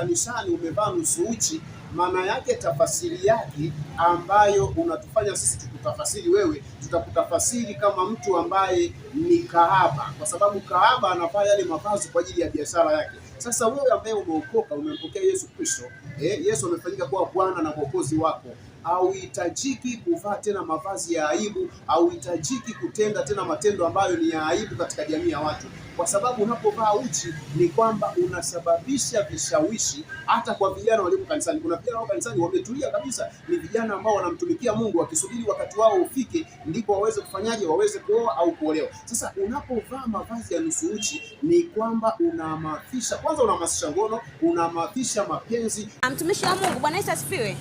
kanisani umevaa nusu uchi, maana yake tafasiri yake ambayo unatufanya sisi tukutafasiri wewe, tutakutafasiri kama mtu ambaye ni kahaba, kwa sababu kahaba anavaa yale mavazi kwa ajili ya biashara yake. Sasa wewe ambaye umeokoka, umempokea Yesu Kristo, Yesu amefanyika kuwa Bwana na Mwokozi wako, hauhitajiki kuvaa tena mavazi ya aibu, hauhitajiki kutenda tena matendo ambayo ni ya aibu katika jamii ya watu, kwa sababu unapovaa uchi ni kwamba unasababisha vishawishi hata kwa vijana walio kanisani. Kuna vijana wa kanisani wametulia kabisa, ni vijana ambao wanamtumikia Mungu wakisubiri wakati wao ufike ndipo waweze kufanyaje, waweze kuoa au kuolewa. Sasa unapovaa mavazi ya nusu uchi ni kwamba unahamasisha, kwanza unahamasisha ngono, unahamasisha mapenzi. Mtumishi wa Mungu, Bwana Yesu asifiwe.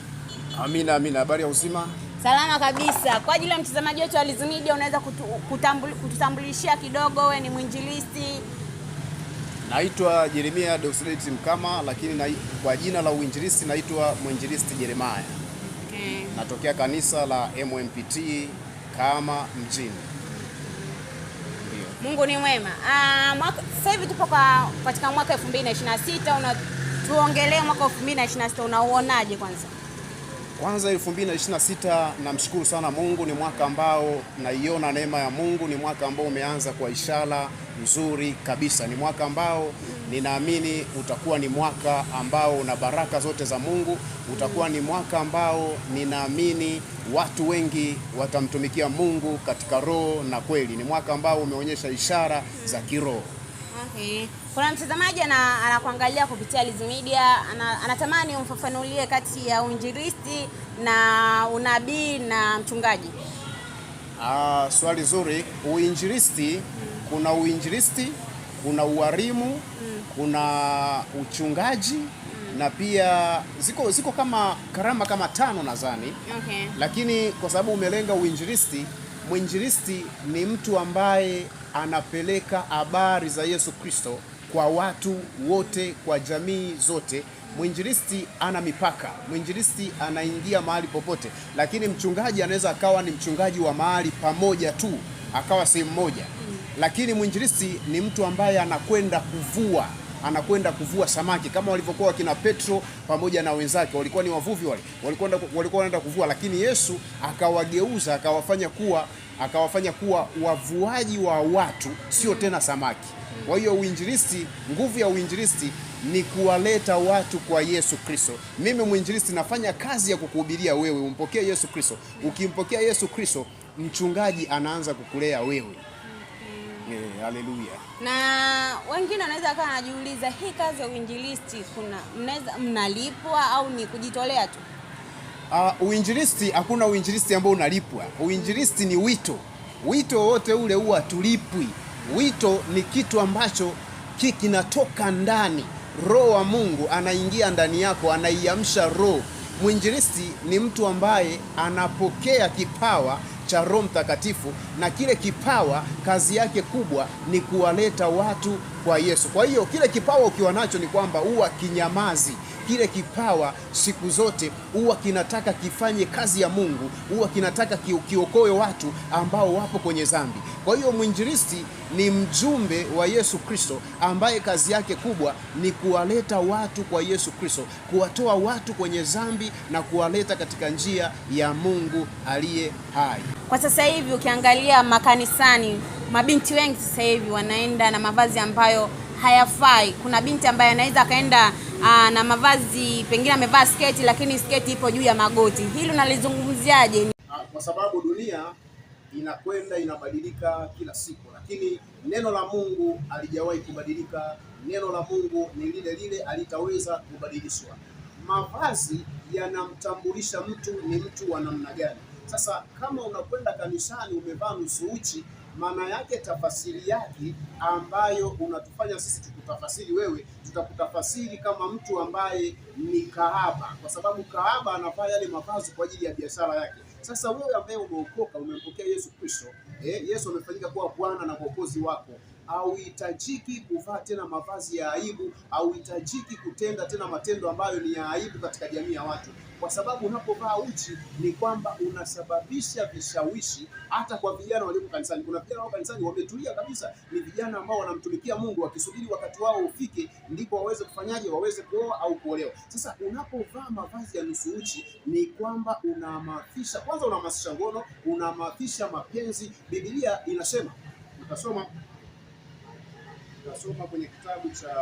Amina, amina. Habari ya uzima? Salama kabisa. Kwa ajili ya mtazamaji wetu wa Liz Media, unaweza kututambulishia kidogo, wewe ni mwinjilisti? Naitwa Jeremia Deusdedith Mkama, lakini kwa jina la uinjilisti naitwa Mwinjilisti Jeremiah. Okay. Natokea kanisa la MMPT kama mjini. Ndio. Mungu ni mwema. Sasa hivi tupo katika mwaka 2026, tuongelee mwaka 2026 unauonaje kwanza? Kwanza 2026 namshukuru sana Mungu, ni mwaka ambao naiona neema ya Mungu, ni mwaka ambao umeanza kwa ishara nzuri kabisa. Ni mwaka ambao ninaamini utakuwa ni mwaka ambao una baraka zote za Mungu, utakuwa ni mwaka ambao ninaamini watu wengi watamtumikia Mungu katika roho na kweli. Ni mwaka ambao umeonyesha ishara za kiroho. Okay. Kuna mtazamaji anakuangalia kupitia Liz Media, anatamani umfafanulie kati ya uinjilisti na unabii na mchungaji. Swali zuri. Uinjilisti, kuna uinjilisti, kuna ualimu, kuna uchungaji, na pia ziko kama karama kama 5 nadhani. Okay. Lakini kwa sababu umelenga uinjilisti, mwinjilisti ni mtu ambaye anapeleka habari za Yesu Kristo kwa watu wote, kwa jamii zote. Mwinjilisti ana mipaka, mwinjilisti anaingia mahali popote. Lakini mchungaji anaweza akawa ni mchungaji wa mahali pamoja tu, akawa sehemu moja. Lakini mwinjilisti ni mtu ambaye anakwenda kuvua samaki, kama walivyokuwa wakina Petro pamoja na wenzake, walikuwa ni wavuvi walikuwa wanaenda kuvua, lakini Yesu akawageuza, akawafanya kuwa wavuaji wa watu, sio tena samaki. Kwa hiyo uinjilisti, nguvu ya uinjilisti ni kuwaleta watu kwa Yesu Kristo. Mimi mwinjilisti nafanya kazi ya kukuhubiria wewe umpokee Yesu Kristo. Ukimpokea Yesu Kristo, mchungaji anaanza kukulea wewe. Haleluya. Na wengine wanaweza akawa anajiuliza, hii kazi ya uinjilisti mnalipwa au ni kujitolea tu? Uinjilisti, hakuna uinjilisti ambao unalipwa. Uinjilisti ni wito. Wito wote ule huwa tulipwi. Wito ni kitu ambacho kinatoka ndani. Roho wa Mungu anaingia ndani yako, anaiamsha roho. Mwinjilisti ni mtu ambaye anapokea kipawa cha Roho Mtakatifu, na kile kipawa kazi yake kubwa ni kuwaleta watu kwa Yesu. Kwa hiyo kile kipawa ukiwa nacho ni kwamba huwa kinyamazi. Kile kipawa siku zote huwa kinataka kifanye kazi ya Mungu, huwa kinataka kiokoe watu ambao wapo kwenye dhambi. Kwa hiyo mwinjilisti ni mjumbe wa Yesu Kristo ambaye kazi yake kubwa ni kuwaleta watu kwa Yesu Kristo, kuwatoa watu kwenye dhambi na kuwaleta katika njia ya Mungu aliye hai. Kwa sasa hivi ukiangalia makanisani, mabinti wengi sasa hivi wanaenda na mavazi ambayo hayafai. Kuna binti ambaye anaweza akaenda na mavazi, pengine amevaa sketi lakini sketi ipo juu ya magoti. Hili unalizungumziaje? Kwa sababu dunia inakwenda inabadilika kila siku, lakini neno la Mungu halijawahi kubadilika. Neno la Mungu ni lile lile, halitaweza kubadilishwa. Mavazi yanamtambulisha mtu ni mtu wa namna gani. Sasa kama unakwenda kanisani umevaa nusu uchi, maana yake tafasiri yake ambayo unatufanya sisi tukutafasiri wewe, tutakutafasiri kama mtu ambaye ni kahaba, kwa sababu kahaba anavaa yale mavazi kwa ajili ya biashara yake. Sasa wewe ambaye umeokoka, umempokea Yesu Kristo, Yesu amefanyika kuwa Bwana na Mwokozi wako, hauhitajiki kuvaa tena mavazi ya aibu, hauhitajiki kutenda tena matendo ambayo ni ya aibu katika jamii ya watu, kwa sababu unapovaa uchi ni kwamba unasababisha vishawishi hata kwa vijana walioko kanisani. Kuna vijana wao kanisani wametulia kabisa, ni vijana ambao wanamtumikia Mungu wakisubiri wakati wao ufike ndipo waweze kufanyaje, waweze kuoa au kuolewa. Sasa unapovaa mavazi ya nusu uchi ni kwamba unahamasisha, kwanza unahamasisha ngono, unahamasisha mapenzi. Biblia inasema, utasoma kwenye kitabu cha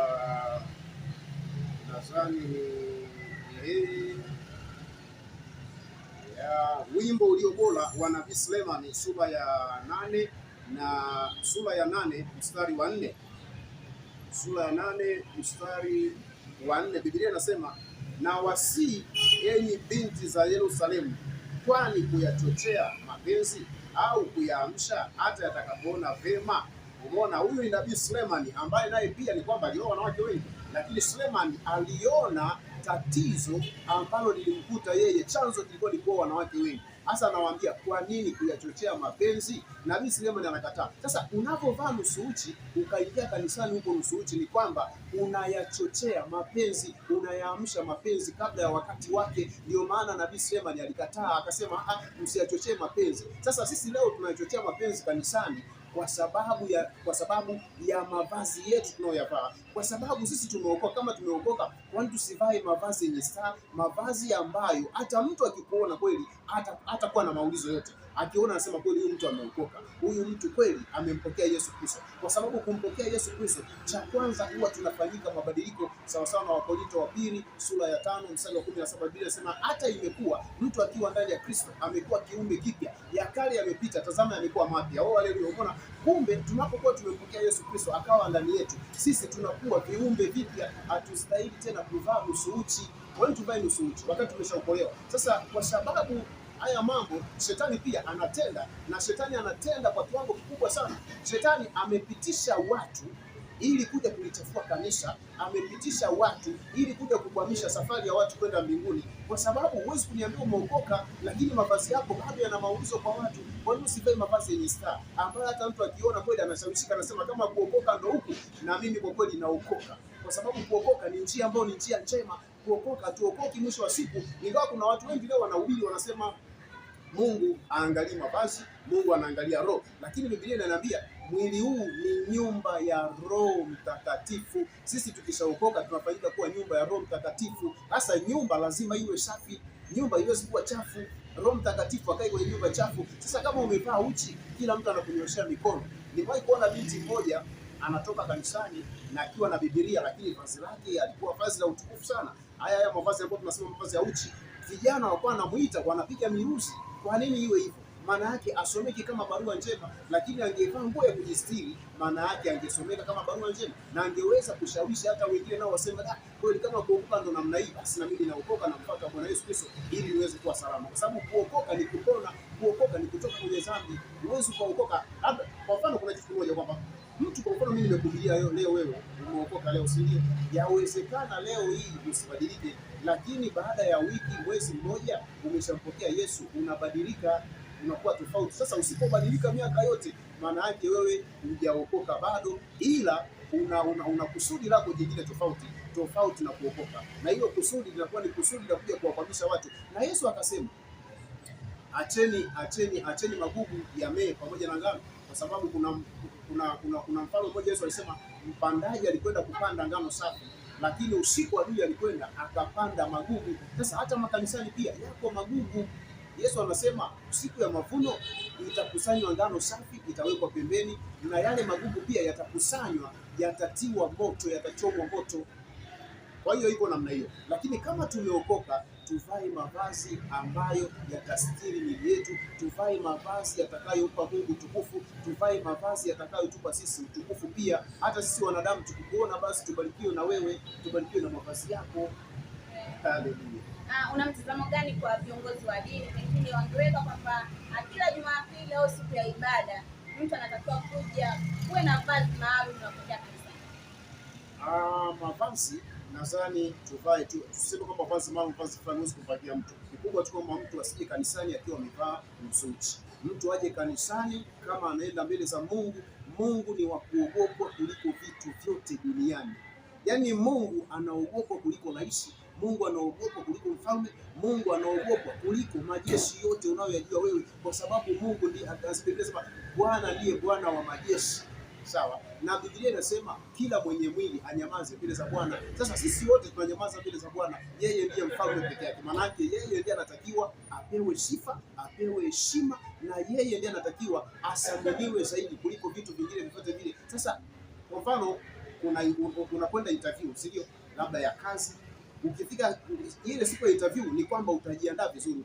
nadhani ya wimbo ulio bora wa Nabii Sulemani sura ya 8 mstari wa 4. Sura ya 8 mstari wa 4, Biblia inasema, na wasii enyi binti za Yerusalemu, kwani kuyachochea mapenzi au kuyaamsha hata yatakapoona vema. Umeona, huyu ni Nabii Sulemani ambaye naye pia ni kwamba alioa wanawake wengi, lakini Sulemani aliona tatizo ambalo lilimkuta yeye, chanzo kilikuwa ni kuoa wanawake wengi. Hasa anawaambia kwa nini kuyachochea mapenzi? Nabii Sulemani anakataa. Sasa unapovaa nusu uchi ukaingia kanisani huko nusu uchi, ni kwamba unayachochea mapenzi, unayaamsha mapenzi kabla ya wakati wake. Ndio maana Nabii Sulemani alikataa, akasema msiyachochee mapenzi. Sasa sisi leo tunayachochea mapenzi kanisani kwa sababu ya mavazi yetu tunayoyavaa, kwa sababu sisi tumeokoka. Kama tumeokoka, kwani tusivae mavazi yenye staa, mavazi ambayo hata mtu akikuona kweli hatakuwa na maulizo yote, akiona anasema kweli huyu mtu ameokoka, huyu mtu kweli amempokea Yesu Kristo. Kwa sababu kumpokea Yesu Kristo, cha kwanza huwa tunafanyika mabadiliko, sawa sawa na Wakorintho wa pili sura ya 5 mstari wa 17. Biblia inasema hata imekuwa mtu akiwa ndani ya Kristo amekuwa kiumbe kipya, ya kale yamepita, tazama yamekuwa mapya. Oh, haleluya! Umeona, kumbe tunapokuwa tumempokea Yesu Kristo akawa ndani yetu, sisi tunakuwa viumbe vipya. Hatustahili tena kuvaa nusu uchi. Kwa nini tuvae nusu uchi wakati tumeshaokolewa? Sasa kwa sababu haya mambo shetani pia anatenda, na shetani anatenda kwa kiwango kikubwa sana. Shetani amepitisha watu ili kuja kulichafua kanisa, amepitisha watu ili kuja kukwamisha safari ya watu kwenda mbinguni, kwa sababu huwezi kuniambia umeokoka lakini mavazi yako bado yana maulizo kwa watu. Kwa nini usivae mavazi yenye staa ambayo hata mtu akiona kweli anashawishika, anasema kama kuokoka ndo huku, na mimi kwa kweli naokoka, kwa sababu kuokoka ni njia ambayo ni njia njema. Kuokoka, tuokoki mwisho wa siku. Ingawa kuna watu wengi leo wanahubiri wanasema Mungu aangalii mavazi, Mungu anaangalia roho, lakini Biblia inaniambia mwili huu ni nyumba ya Roho Mtakatifu. Sisi tukishaokoka tunafanyika kuwa nyumba ya Roho Mtakatifu. Sasa nyumba lazima iwe safi, nyumba iwezi kuwa chafu. Roho Mtakatifu akae kwenye nyumba chafu. Sasa kama umevaa uchi, kila mtu anakunyoshea mikono. Niliwahi kuona binti mmoja anatoka kanisani na akiwa na Biblia, lakini vazi lake alikuwa vazi la utukufu sana. Haya mavazi ambayo tunasema mavazi ya uchi, vijana walikuwa wanamuita, wanapiga miruzi. Kwa nini iwe hivyo? Maana yake asomeki kama barua njema, lakini angevaa nguo ya kujistiri, maana yake angesomeka kama barua njema na angeweza kushawishi hata wengine nao waseme kweli, kama kuokoka ndo namna hii, basi na mimi naokoka na kufuata Bwana Yesu Kristo ili niweze kuwa salama. Kwa sababu kuokoka ni kupona, kuokoka ni kutoka kwenye dhambi. Huwezi kuokoka labda, kwa mfano kuna kitu kimoja kwamba mtu, kwa mfano mimi nimekuhubiria leo, wewe umeokoka leo, si ndio? Yawezekana leo hii usibadilike, lakini baada ya wiki, mwezi mmoja umeshampokea Yesu, unabadilika, unakuwa tofauti. Sasa usipobadilika miaka yote, maana yake wewe hujaokoka bado, ila una kusudi lako jingine tofauti na kuokoka, na hiyo kusudi linakuwa ni kusudi la kuja kuwakwamisha watu. Na Yesu akasema acheni magugu yamee pamoja na ngano, kwa sababu kuna mfano mmoja Yesu alisema mpandaji alikwenda kupanda ngano safi, lakini usiku adui alikwenda akapanda magugu. Sasa hata makanisani pia yako magugu. Yesu anasema siku ya mavuno itakusanywa ngano safi, itawekwa pembeni, na yale magugu pia yatakusanywa, yatatiwa moto, yatachomwa moto. Kwa hiyo iko namna hiyo. Lakini kama tumeokoka, tuvae mavazi ambayo yatastiri miili yetu, tuvae mavazi yatakayompa Mungu utukufu, tuvae mavazi yatakayotupa sisi utukufu pia. Hata sisi wanadamu tukikuona, basi tubarikiwe na wewe, tubarikiwe na mavazi yako. Haleluya. Una mtazamo gani kwa viongozi wa dini? Pengine wangeweka kwamba kila Jumapili au siku ya ibada mtu anatakiwa kuja kuwe na vazi maalum la kuja kanisani. Mavazi nadhani tuvae tu, tuseme kwamba vazi maalum, vazi fulani huwezi kuvalia mtu. Kikubwa tu kwamba mtu asije kanisani akiwa amevaa nusu uchi. Mtu aje kanisani kama anaenda mbele za Mungu, Mungu ni wa kuogopwa kuliko vitu vyote duniani. Yaani Mungu anaogopwa kuliko rais, Mungu anaogopwa kuliko mfalme, Mungu anaogopwa kuliko majeshi yote unayoyajua wewe, kwa sababu Mungu ndiye anasema Bwana ndiye Bwana wa majeshi. Sawa, na Biblia inasema kila mwenye mwili anyamaze mbele za Bwana. Sasa sisi wote tunanyamaza mbele za Bwana, yeye ndiye mfalme peke yake. Maana yake yeye ndiye anatakiwa apewe sifa, apewe heshima, na yeye ndiye anatakiwa asaminiwe zaidi kuliko vitu vingine vyote vile. Sasa kwa mfano, unakwenda interview, si ndio? Labda ya kazi. Ukifika ile siku ya interview ni kwamba utajiandaa vizuri,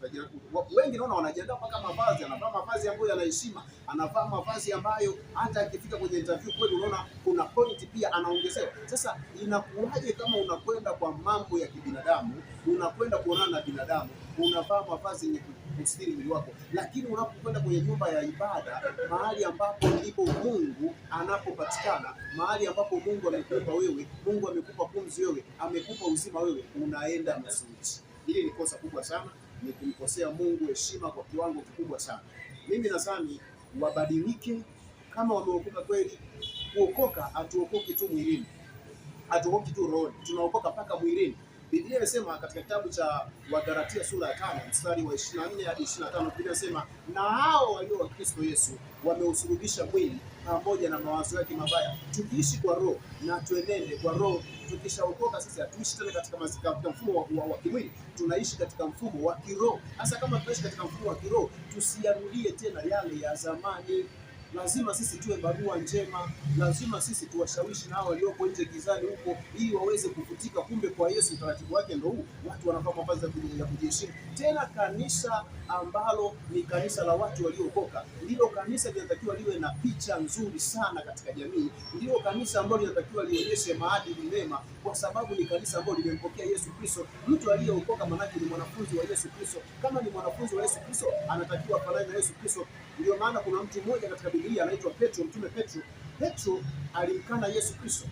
wengi naona wanajiandaa mpaka mavazi, anavaa mavazi ambayo yana heshima, anavaa mavazi ambayo hata akifika kwenye interview kweli unaona kuna point pia anaongezewa. Sasa inakuwaje kama unakwenda kwa mambo ya kibinadamu, unakwenda kuonana na binadamu, unavaa mavazi yenye kustiri mwili wako, lakini unapokwenda kwenye nyumba ya ibada, mahali ambapo ndipo Mungu anapopatikana, mahali ambapo Mungu amekupa wewe, Mungu amekupa pumzi wewe, amekupa uzima wewe, unaenda masuti. Hili ni kosa kubwa sana, ni kumkosea Mungu heshima kwa kiwango kikubwa sana. Mimi nadhani wabadilike, kama wameokoka kweli. Kuokoka hatuokoki tu mwilini, hatuokoki tu rohoni, tunaokoka mpaka mwilini. Biblia inasema katika kitabu cha Wagalatia sura ya 5 mstari wa 24 hadi 25, Biblia inasema na hao walio wa Kristo Yesu wameusulubisha mwili pamoja na mawazo yake mabaya. Tukiishi kwa roho na tuenende kwa roho. Tukishaokoka sisi hatuishi tena katika mfumo wa kimwili, tunaishi katika mfumo wa kiroho. Hasa kama tunaishi katika mfumo wa kiroho, tusiyarudie tena yale ya zamani. Lazima sisi tuwe barua njema, lazima sisi tuwashawishi na hao walioko nje gizani huko, ili waweze kufutika. Kumbe kwa Yesu utaratibu wake ndio huu, watu wanavaa mavazi ya kujiheshimu. Tena kanisa ambalo ni kanisa la watu waliookoka, ndilo kanisa linatakiwa liwe na picha nzuri sana katika jamii, ndilo kanisa ambalo linatakiwa lionyeshe maadili mema, kwa sababu ni kanisa ambalo limempokea Yesu Kristo. Mtu aliyeokoka manake ni mwanafunzi wa Yesu Kristo. Kama ni mwanafunzi wa Yesu Kristo, anatakiwa afanane na Yesu Kristo. Ndio maana kuna mtu mmoja katika Biblia anaitwa Petro, mtume Petro. Petro alimkana Yesu Kristo,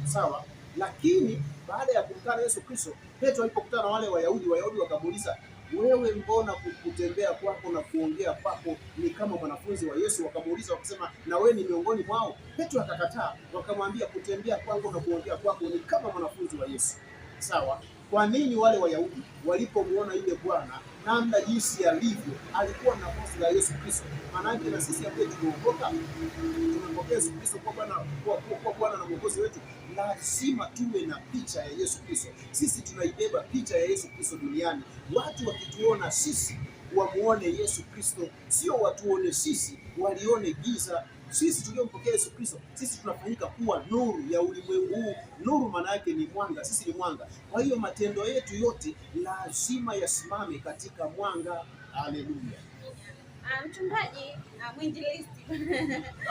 sawa, lakini baada ya kumkana Yesu Kristo, Petro alipokutana na wale Wayahudi wakamuuliza, wewe mbona kutembea kwako na kuongea kwako ni kama mwanafunzi wa Yesu? Wakamuuliza wakasema, na wewe ni miongoni mwao? Petro akakataa, wakamwambia, kutembea kwangu na kuongea kwako ni kama mwanafunzi wa Yesu. Sawa. Kwa nini wale Wayahudi walipomuona yule Bwana namna jinsi alivyo, alikuwa na vazi la Yesu Kristo? Maanake na sisi ambaye tumeokoka, tumempokea Yesu Kristo kwa Bwana na Mwokozi wetu, lazima tuwe na picha ya Yesu Kristo. Sisi tunaibeba picha ya Yesu Kristo duniani. Watu wakituona sisi wamuone Yesu Kristo, sio watuone sisi walione giza. Sisi tuliompokea Yesu Kristo, sisi tunafanyika kuwa nuru ya ulimwengu huu. Nuru maana yake ni mwanga, sisi ni mwanga. Kwa hiyo matendo yetu yote lazima yasimame katika mwanga. Haleluya. Mchungaji, mwinjilisti.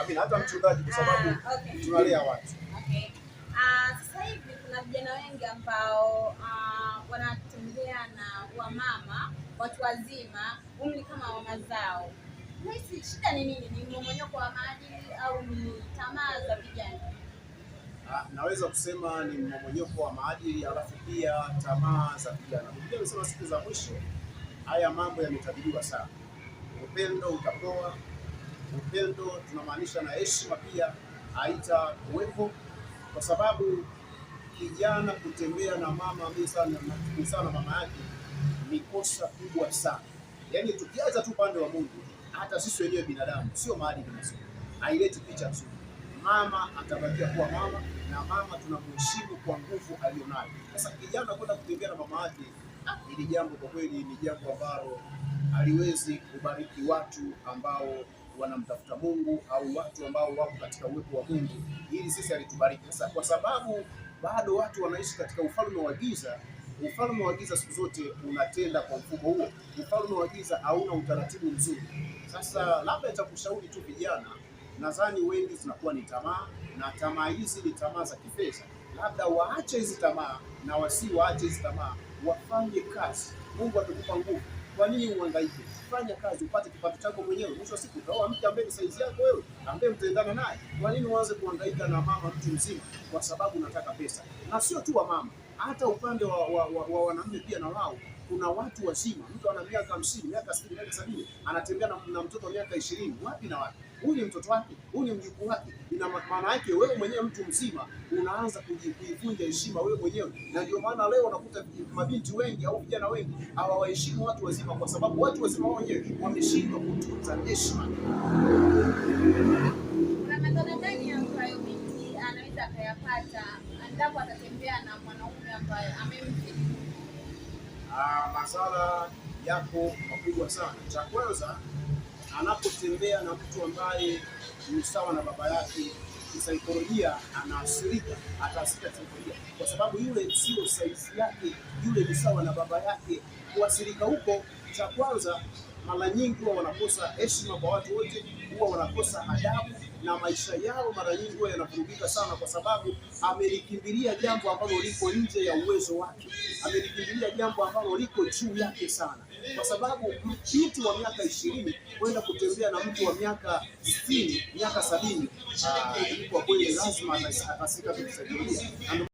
Amina, hata mchungaji kwa sababu okay, tunalea watu. Okay. Sasa hivi kuna vijana wengi ambao wanatembea na wamama, watu wazima, umri kama mama zao. Hisi shida ni nini? Ni mmomonyoko wa maadili au ni tamaa za vijana? Naweza kusema ni mmomonyoko wa maadili, alafu pia tamaa za vijana. Biblia inasema siku za mwisho haya mambo yametabiriwa sana. Upendo utapoa. Upendo tunamaanisha na heshima pia haitakuwepo, kwa sababu kijana kutembea na mama ambaye sana mama yake ni kosa kubwa sana. Yaani tukianza tu upande wa Mungu, hata sisi wenyewe binadamu sio maadili mazuri, haileti picha nzuri. Mama atabakia kuwa mama, na mama tunamheshimu kwa nguvu alionayo. Sasa kijana kwenda kutembea na mama yake, ili jambo kwa kweli ni jambo ambalo haliwezi kubariki watu ambao wanamtafuta Mungu au watu ambao wako katika uwepo wa Mungu, ili sisi alitubariki. Sasa kwa sababu bado watu wanaishi katika ufalme wa giza. Ufalme wa giza siku zote unatenda kwa mfumo huo. Ufalme wa giza hauna utaratibu mzuri. Sasa labda nitakushauri tu vijana, nadhani wengi zinakuwa ni tamaa, na tamaa hizi ni tamaa za kifedha. Labda waache hizi tamaa, na waache hizi tamaa, wafanye kazi. Mungu atakupa nguvu. Kwa nini uhangaike? Fanya kazi upate kipato chako mwenyewe. Mwisho wa siku utaoa mke ambaye ni saizi yako wewe, ambaye mtaendana naye. Kwa nini uanze kuhangaika na mama mtu mzima kwa sababu unataka pesa? Na sio tu wa mama, hata upande wa wanaume pia na wao kuna watu wazima. Mtu ana miaka 50, miaka 60, miaka 70, anatembea na mtoto wa miaka 20. Wapi na wapi? huyu ni mtoto wake, huyu ni mjukuu wake. Ina maana yake wewe mwenyewe mtu mzima unaanza kuivunja heshima wewe mwenyewe, na ndio maana leo unakuta mabinti wengi au vijana wengi hawawaheshimu watu wazima, kwa sababu watu wazima wenyewe wameshindwa kutunza heshima. Kuna madhara gani ambayo binti anaweza akayapata endapo atatembea na mwanaume ambaye amemzidi? Madhara yako makubwa sana. Cha kwanza, anapotembea na mtu ambaye ni sawa na baba yake, kisaikolojia anaasirika, ataasirika kisaikolojia, kwa sababu yule sio saizi yake, yule ni sawa na baba yake. Kuasirika huko, cha kwanza, mara nyingi huwa wanakosa heshima kwa watu wote, huwa wanakosa adabu, na maisha yao mara nyingi huwa yanavurugika sana, kwa sababu amelikimbilia jambo ambalo liko nje ya uwezo wake, amelikimbilia jambo ambalo liko juu yake sana, kwa sababu mtu wa miaka 20 kwenda kutembea na mtu wa miaka 60, miaka 70, kwa kweli lazima atasika kisaikolojia.